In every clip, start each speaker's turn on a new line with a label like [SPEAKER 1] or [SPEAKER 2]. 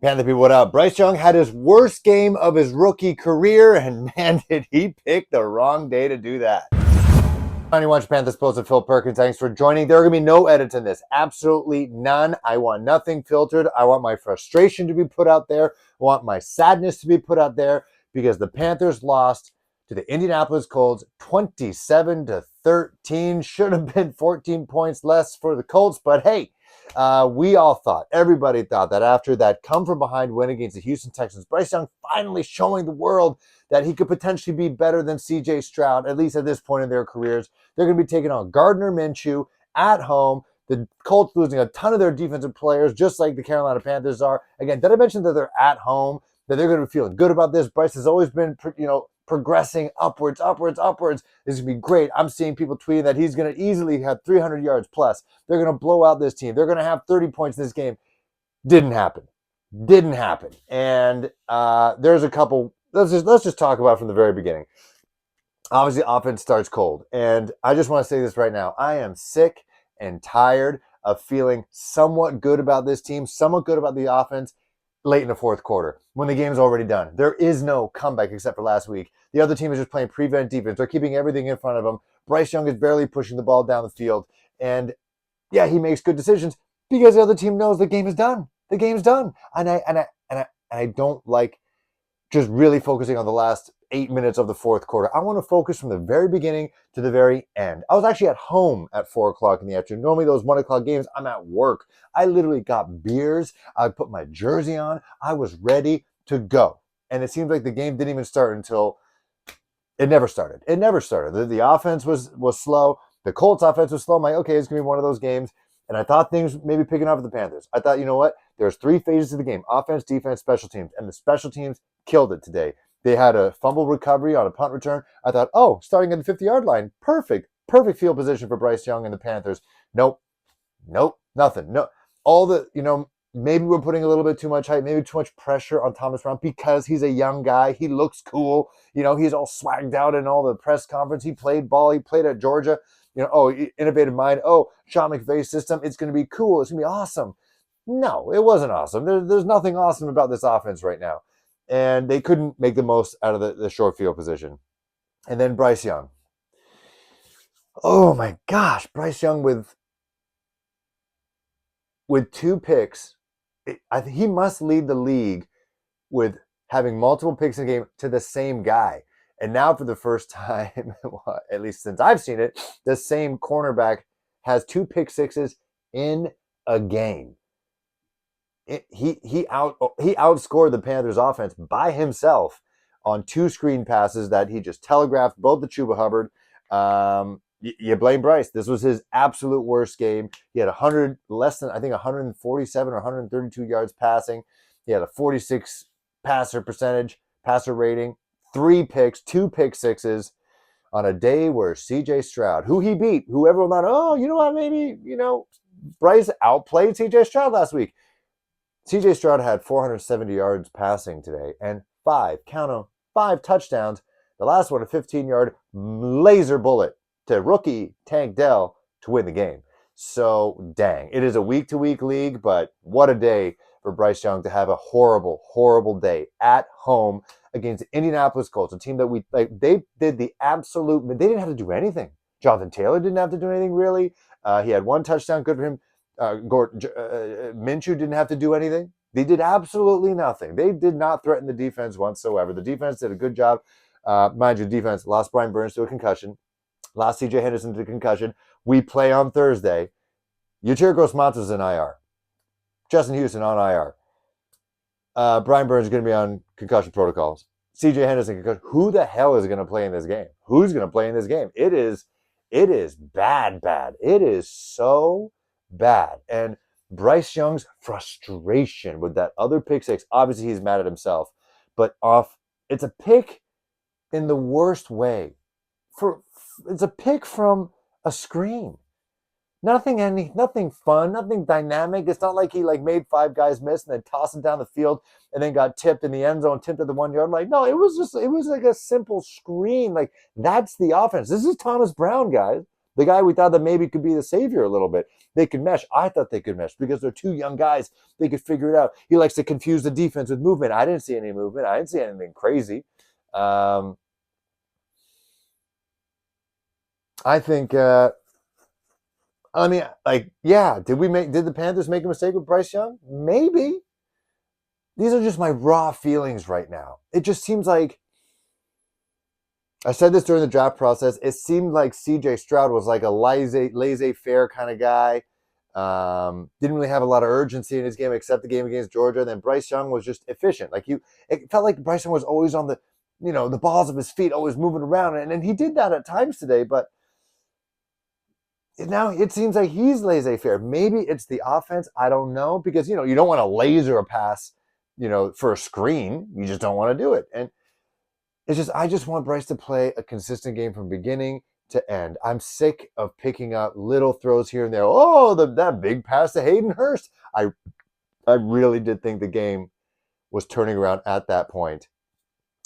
[SPEAKER 1] Panther people, what up? Bryce Young had his worst game of his rookie career, and man, did he pick the wrong day to do that. 91 Panthers Post and Phil Perkins, thanks for joining. There are going to be no edits in this. Absolutely none. I want nothing filtered. I want my frustration to be put out there. I want my sadness to be put out there because the Panthers lost to the Indianapolis Colts 27-13. Should have been 14 points less for the Colts, but hey, everybody thought that after that come from behind win against the Houston Texans, Bryce Young finally showing the world that he could potentially be better than CJ Stroud, at least at this point in their careers. They're going to be taking on Gardner Minshew at home. The Colts losing a ton of their defensive players, just like the Carolina Panthers are. Again, did I mention that they're at home, that they're going to be feeling good about this? Bryce has always been, progressing upwards. This is going to be great. I'm seeing people tweeting that he's going to easily have 300 yards plus. They're going to blow out this team. They're going to have 30 points in this game. Didn't happen. And there's a couple. Let's just talk about it from the very beginning. Obviously, offense starts cold. And I just want to say this right now. I am sick and tired of feeling somewhat good about this team, somewhat good about the offense late in the fourth quarter when the game's already done. There is no comeback except for last week. The other team is just playing prevent defense. They're keeping everything in front of them. Bryce Young is barely pushing the ball down the field. And yeah, he makes good decisions because the other team knows the game is done. The game's done. And I don't like just really focusing on the last 8 minutes of the fourth quarter. I want to focus from the very beginning to the very end. I was actually at home at 4 o'clock in the afternoon. Normally those 1 o'clock games, I'm at work. I literally got beers. I put my jersey on. I was ready to go. And it seems like the game didn't even start until it never started. The offense was slow. The Colts offense was slow. I'm like, okay, it's going to be one of those games. And I thought things maybe picking up for the Panthers. I thought, you know what? There's 3 phases of the game: offense, defense, special teams. And the special teams killed it today. They had a fumble recovery on a punt return. I thought, oh, starting at the 50-yard line, perfect field position for Bryce Young and the Panthers. Nope, nothing. No, all the, maybe we're putting a little bit too much hype, maybe too much pressure on Thomas Brown because he's a young guy. He looks cool. He's all swagged out in all the press conference. He played ball. He played at Georgia. Innovative mind. Oh, Sean McVay's system. It's going to be cool. It's going to be awesome. No, it wasn't awesome. There's nothing awesome about this offense right now. And they couldn't make the most out of the short field position. And then Bryce Young. Oh my gosh, Bryce Young with 2 picks. I think he must lead the league with having multiple picks in a game to the same guy. And now for the first time, at least since I've seen it, the same cornerback has 2 pick sixes in a game. He outscored the Panthers offense by himself on 2 screen passes that he just telegraphed, both to Chuba Hubbard. You blame Bryce. This was his absolute worst game. He had 147 or 132 yards passing. He had a 46 passer rating, 3 picks, 2 pick sixes on a day where CJ Stroud, who he beat, whoever thought, oh, you know what, maybe, Bryce outplayed CJ Stroud last week. CJ Stroud had 470 yards passing today and 5 touchdowns. The last one, a 15-yard laser bullet to rookie Tank Dell to win the game. So, dang. It is a week-to-week league, but what a day for Bryce Young to have a horrible, horrible day at home against the Indianapolis Colts, a team that they did the absolute, they didn't have to do anything. Jonathan Taylor didn't have to do anything, really. He had 1 touchdown, good for him. Minshew didn't have to do anything. They did absolutely nothing. They did not threaten the defense whatsoever. The defense did a good job. Mind you, the defense lost Brian Burns to a concussion, lost C.J. Henderson to a concussion. We play on Thursday. Yatir Gross-Matos in IR. Justin Houston on IR. Brian Burns is going to be on concussion protocols. C.J. Henderson concussion. Who the hell is going to play in this game? Who's going to play in this game? It is bad. It is so bad. And Bryce Young's frustration with that other pick six, obviously he's mad at himself, but it's a pick in the worst way. It's a pick from a screen. Nothing fun, nothing dynamic. It's not like he made 5 guys miss and then tossed it down the field and then got tipped in the end zone, tipped at the 1 yard line. No, it was like a simple screen. Like, that's the offense. This is Thomas Brown, guys. The guy we thought that maybe could be the savior a little bit. They could mesh. I thought they could mesh because they're two young guys. They could figure it out. He likes to confuse the defense with movement. I didn't see any movement. I didn't see anything crazy. I think. I mean, like, yeah. Did the Panthers make a mistake with Bryce Young? Maybe. These are just my raw feelings right now. It just seems like, I said this during the draft process, it seemed like CJ Stroud was like a laissez-faire kind of guy. Didn't really have a lot of urgency in his game except the game against Georgia. And then Bryce Young was just efficient. It felt like Bryce Young was always on the balls of his feet, always moving around. And he did that at times today, but now it seems like he's laissez-faire. Maybe it's the offense. I don't know, because, you don't want to laser a pass, for a screen. You just don't want to do it. And I just want Bryce to play a consistent game from beginning to end. I'm sick of picking up little throws here and there. Oh, that big pass to Hayden Hurst. I really did think the game was turning around at that point.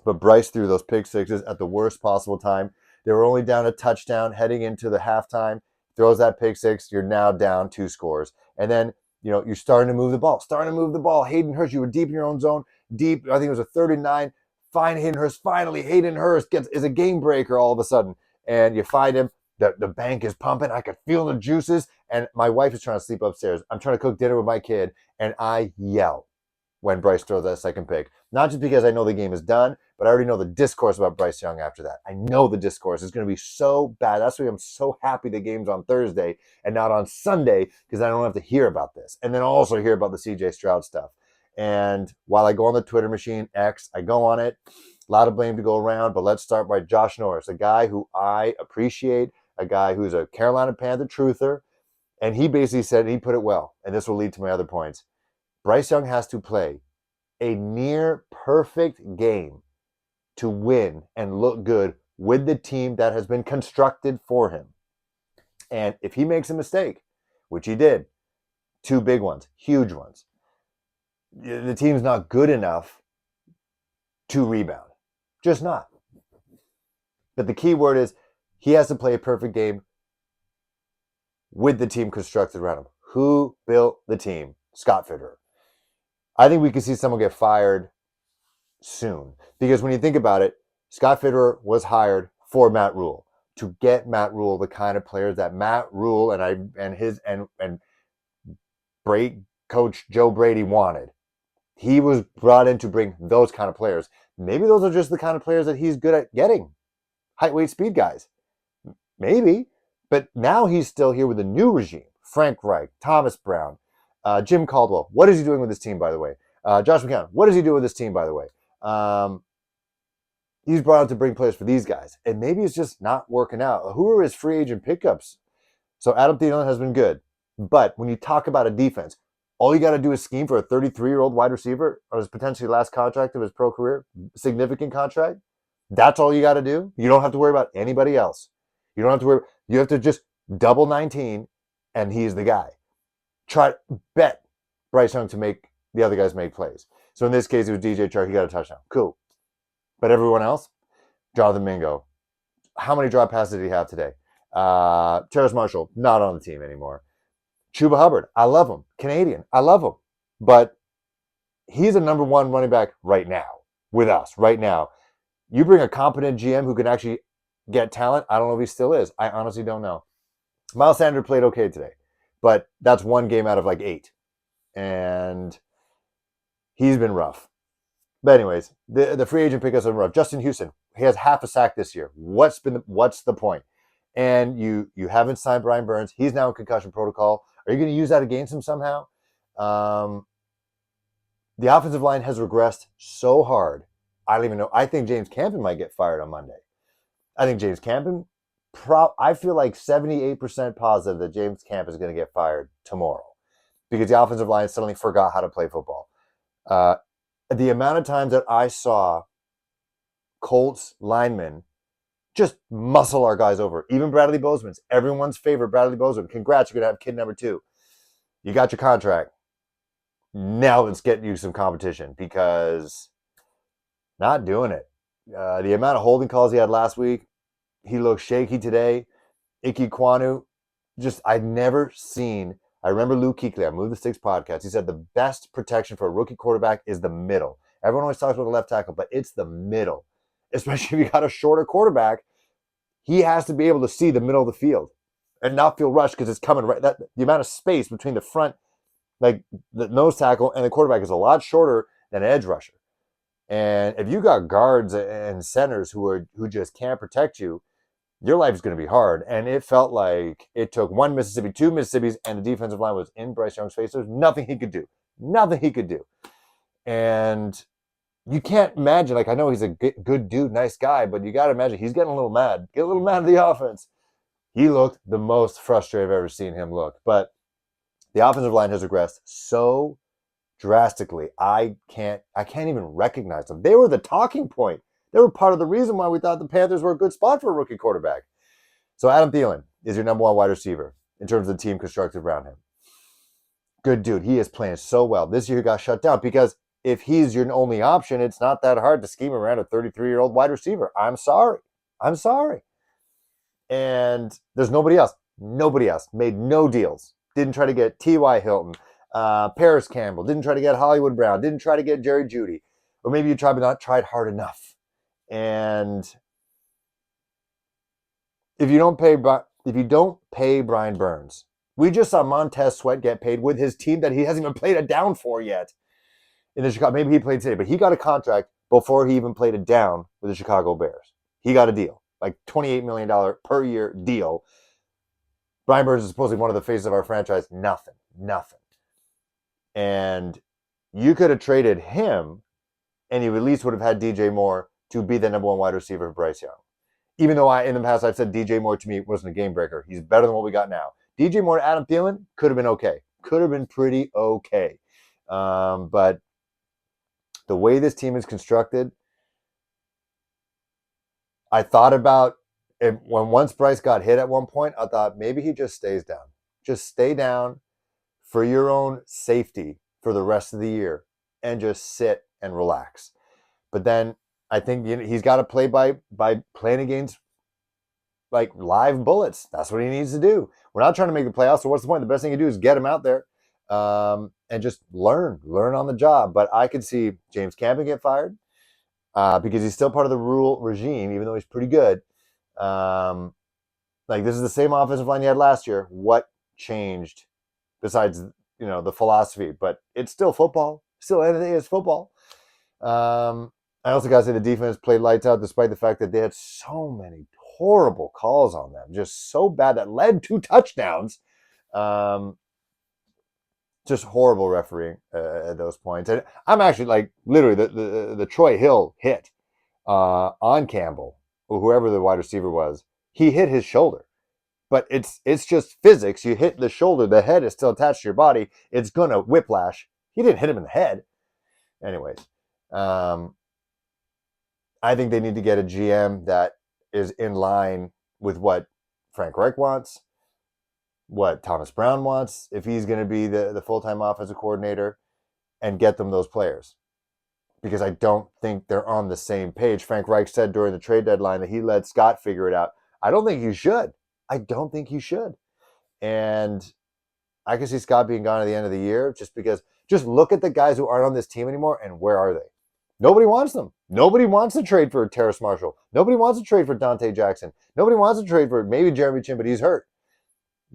[SPEAKER 1] But Bryce threw those pick sixes at the worst possible time. They were only down a touchdown heading into the halftime. Throws that pick six. You're now down 2 scores. And then, you're starting to move the ball. Hayden Hurst, you were deep in your own zone. Deep, I think it was a 39. Find Hayden Hurst. Finally, Hayden Hurst is a game breaker all of a sudden. And you find him. The bank is pumping. I could feel the juices. And my wife is trying to sleep upstairs. I'm trying to cook dinner with my kid. And I yell when Bryce throws that second pick. Not just because I know the game is done, but I already know the discourse about Bryce Young after that. I know the discourse is going to be so bad. That's why I'm so happy the game's on Thursday and not on Sunday, because I don't have to hear about this. And then also hear about the CJ Stroud stuff. And while I go on the Twitter machine, X, I go on it. A lot of blame to go around, but let's start by Josh Norris, a guy who I appreciate, a guy who's a Carolina Panther truther. And he basically said, he put it well, and this will lead to my other points. Bryce Young has to play a near perfect game to win and look good with the team that has been constructed for him. And if he makes a mistake, which he did, 2 big ones, huge ones, the team's not good enough to rebound. Just not. But the key word is he has to play a perfect game with the team constructed around him. Who built the team? Scott Fitterer. I think we could see someone get fired soon. Because when you think about it, Scott Fitterer was hired for Matt Rule, to get Matt Rule the kind of players that Matt Rule and Coach Joe Brady wanted. He was brought in to bring those kind of players. Maybe those are just the kind of players that he's good at getting. Height, weight, speed guys. Maybe. But now he's still here with a new regime. Frank Reich, Thomas Brown, Jim Caldwell. What is he doing with this team, by the way? Josh McCown. What does he do with this team, by the way? He's brought up to bring players for these guys. And maybe it's just not working out. Who are his free agent pickups? So Adam Thielen has been good. But when you talk about a defense, all you got to do is scheme for a 33-year-old wide receiver on his potentially last contract of his pro career, significant contract. That's all you got to do. You don't have to worry about anybody else. You don't have to worry. You have to just double 19, and he's the guy. Bet Bryce Young to make the other guys make plays. So in this case, it was DJ Chark. He got a touchdown. Cool. But everyone else, Jonathan Mingo. How many drop passes did he have today? Terrace Marshall, not on the team anymore. Chuba Hubbard, I love him. Canadian, I love him. But he's a number 1 running back right now with us, right now. You bring a competent GM who can actually get talent. I don't know if he still is. I honestly don't know. Miles Sanders played okay today, but that's 1 game out of like 8. And he's been rough. But anyways, the free agent pickups have been rough. Justin Houston, he has half a sack this year. What's the point? And you haven't signed Brian Burns. He's now in concussion protocol. Are you going to use that against him somehow? The offensive line has regressed so hard. I don't even know. I think James Campen might get fired on Monday. I think James Campen, I feel like 78% positive that James Camp is going to get fired tomorrow because the offensive line suddenly forgot how to play football. The amount of times that I saw Colts linemen just muscle our guys over. Even Bradley Bozeman's, everyone's favorite Bradley Bozeman. Congrats, you're going to have kid number 2. You got your contract. Now let's get you some competition because not doing it. The amount of holding calls he had last week, he looked shaky today. Ike Kwanu, I'd never seen. I remember Lou Kuechly on Move the Sticks podcast. He said the best protection for a rookie quarterback is the middle. Everyone always talks about the left tackle, but it's the middle. Especially if you got a shorter quarterback, he has to be able to see the middle of the field and not feel rushed because it's coming right. The amount of space between the front, like the nose tackle and the quarterback, is a lot shorter than an edge rusher. And if you got guards and centers who just can't protect you, your life is going to be hard. And it felt like it took one Mississippi, two Mississippis, and the defensive line was in Bryce Young's face. There's nothing he could do. Nothing he could do. And you can't imagine, like, I know he's a good dude, nice guy, but you got to imagine he's getting a little mad. Get a little mad at the offense. He looked the most frustrated I've ever seen him look. But the offensive line has regressed so drastically. I can't even recognize them. They were the talking point. They were part of the reason why we thought the Panthers were a good spot for a rookie quarterback. So Adam Thielen is your number one wide receiver in terms of the team constructed around him. Good dude. He is playing so well. This year he got shut down because if he's your only option, it's not that hard to scheme around a 33-year-old wide receiver. I'm sorry. And there's nobody else. Nobody else. Made no deals. Didn't try to get T.Y. Hilton. Paris Campbell. Didn't try to get Hollywood Brown. Didn't try to get Jerry Jeudy. Or maybe you tried but not tried hard enough. And if you don't pay Brian Burns, we just saw Montez Sweat get paid with his team that he hasn't even played a down for yet. In the Chicago, maybe he played today, but he got a contract before he even played a down with the Chicago Bears. He got a deal, like $28 million per year deal. Brian Burns is supposedly one of the faces of our franchise. Nothing. And you could have traded him, and you at least would have had DJ Moore to be the number one wide receiver of Bryce Young. Even though in the past I've said DJ Moore to me wasn't a game breaker. He's better than what we got now. DJ Moore and Adam Thielen could have been okay. Could have been pretty okay. But the way this team is constructed, I thought about it once Bryce got hit at one point, I thought maybe he just stays down. Just stay down for your own safety for the rest of the year and just sit and relax. But then I think he's got to play by playing against like live bullets. That's what he needs to do. We're not trying to make the playoffs, so what's the point? The best thing you do is get him out there and just learn on the job. But I could see James Campen get fired because he's still part of the rule regime, even though he's pretty good. Like this is the same offensive line you had last year. What changed besides the philosophy? But it's still football. Still, anything is football. I also got to say the defense played lights out despite the fact that they had so many horrible calls on them. Just so bad that led to touchdowns. Just horrible refereeing at those points. And I'm actually like literally the Troy Hill hit on Campbell, or whoever the wide receiver was. He hit his shoulder. But it's just physics. You hit the shoulder, the head is still attached to your body. It's going to whiplash. He didn't hit him in the head. Anyways, I think they need to get a GM that is in line with what Frank Reich wants, what Thomas Brown wants, if he's going to be the full-time offensive coordinator, and get them those players. Because I don't think they're on the same page. Frank Reich said during the trade deadline that he let Scott figure it out. I don't think you should. And I can see Scott being gone at the end of the year just look at the guys who aren't on this team anymore and where are they? Nobody wants them. Nobody wants to trade for Terrace Marshall. Nobody wants to trade for Dante Jackson. Nobody wants to trade for maybe Jeremy Chin, but he's hurt.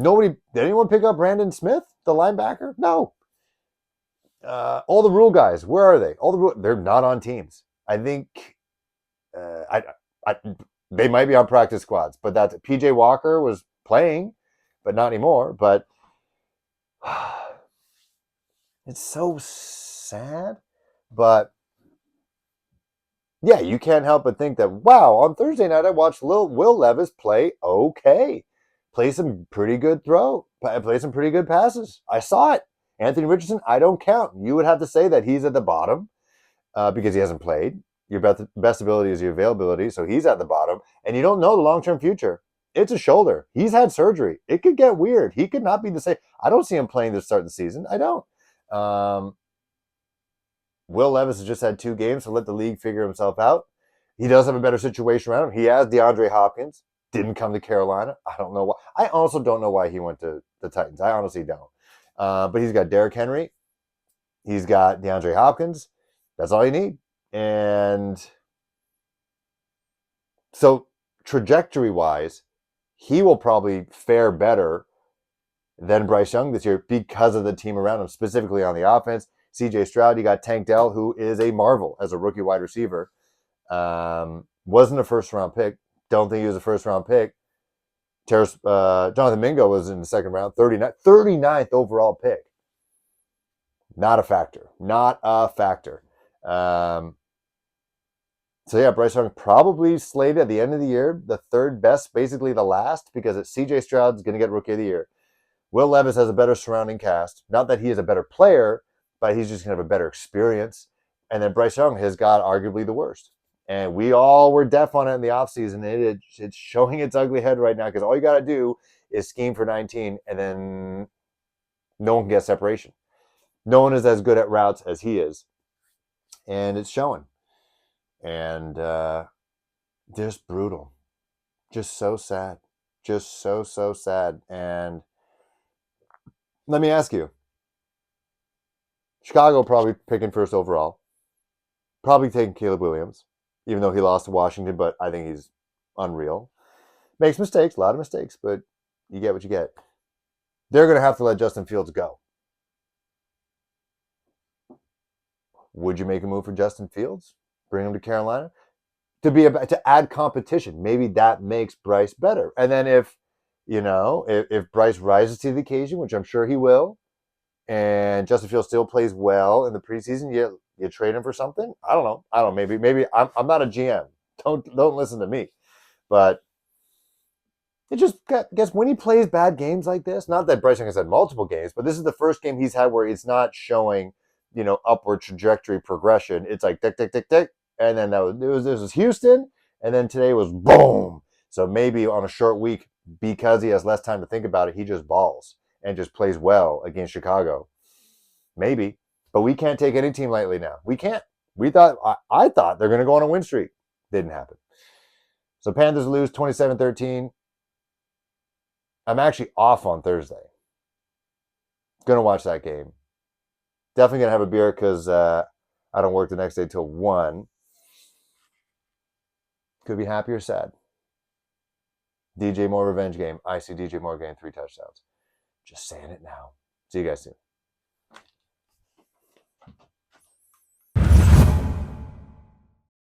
[SPEAKER 1] Did anyone pick up Brandon Smith, the linebacker? No. All the rule guys, where are they? They're not on teams. I think they might be on practice squads, but that's PJ Walker was playing, but not anymore. But it's so sad. But yeah, you can't help but think that, wow, on Thursday night I watched Will Levis play okay. Play some pretty good play some pretty good passes. I saw it. Anthony Richardson, I don't count. You would have to say that he's at the bottom because he hasn't played. Your best ability is your availability, so he's at the bottom. And you don't know the long-term future. It's a shoulder. He's had surgery. It could get weird. He could not be the same. I don't see him playing to start the season. I don't. Will Levis has just had 2 games, so let the league figure himself out. He does have a better situation around him. He has DeAndre Hopkins. didn't come to Carolina. I don't know why. I also don't know why he went to the Titans. I honestly don't. But he's got Derrick Henry. He's got DeAndre Hopkins. That's all you need. And so trajectory-wise, he will probably fare better than Bryce Young this year because of the team around him, specifically on the offense. CJ Stroud, you got Tank Dell, who is a marvel as a rookie wide receiver. Wasn't a first-round pick. Don't think he was a first-round pick. Jonathan Mingo was in the second round, 39th overall pick. Not a factor. Not a factor. So yeah, Bryce Young probably slated at the end of the year, the third best, basically the last, because it's CJ Stroud's going to get Rookie of the Year. Will Levis has a better surrounding cast. Not that he is a better player, but he's just going to have a better experience. And then Bryce Young has got arguably the worst. And we all were deaf on it in the offseason. It's showing its ugly head right now because all you got to do is scheme for 19 and then no one can get separation. No one is as good at routes as he is. And it's showing. And just brutal. Just so sad. Just so sad. And let me ask you. Chicago probably picking first overall. Probably taking Caleb Williams, even though he lost to Washington, but I think he's unreal. Makes mistakes, a lot of mistakes, but you get what you get. They're going to have to let Justin Fields go. Would you make a move for Justin Fields? Bring him to Carolina? To add competition. Maybe that makes Bryce better. And then if Bryce rises to the occasion, which I'm sure he will, and Justin Fields still plays well in the preseason, you trade him for something? I don't know. Maybe I'm not a GM. Don't listen to me. But it just guess when he plays bad games like this, not that Bryce Young has had multiple games, but this is the first game he's had where it's not showing, upward trajectory progression. It's like tick, tick, tick, tick. And then this was Houston, and then today was boom. So maybe on a short week, because he has less time to think about it, he just balls and just plays well against Chicago. Maybe. But we can't take any team lightly now. We can't. I thought they're going to go on a win streak. Didn't happen. So Panthers lose 27-13. I'm actually off on Thursday. Going to watch that game. Definitely going to have a beer because I don't work the next day till 1. Could be happy or sad. DJ Moore revenge game. I see DJ Moore getting 3 touchdowns. Just saying it now. See you guys soon.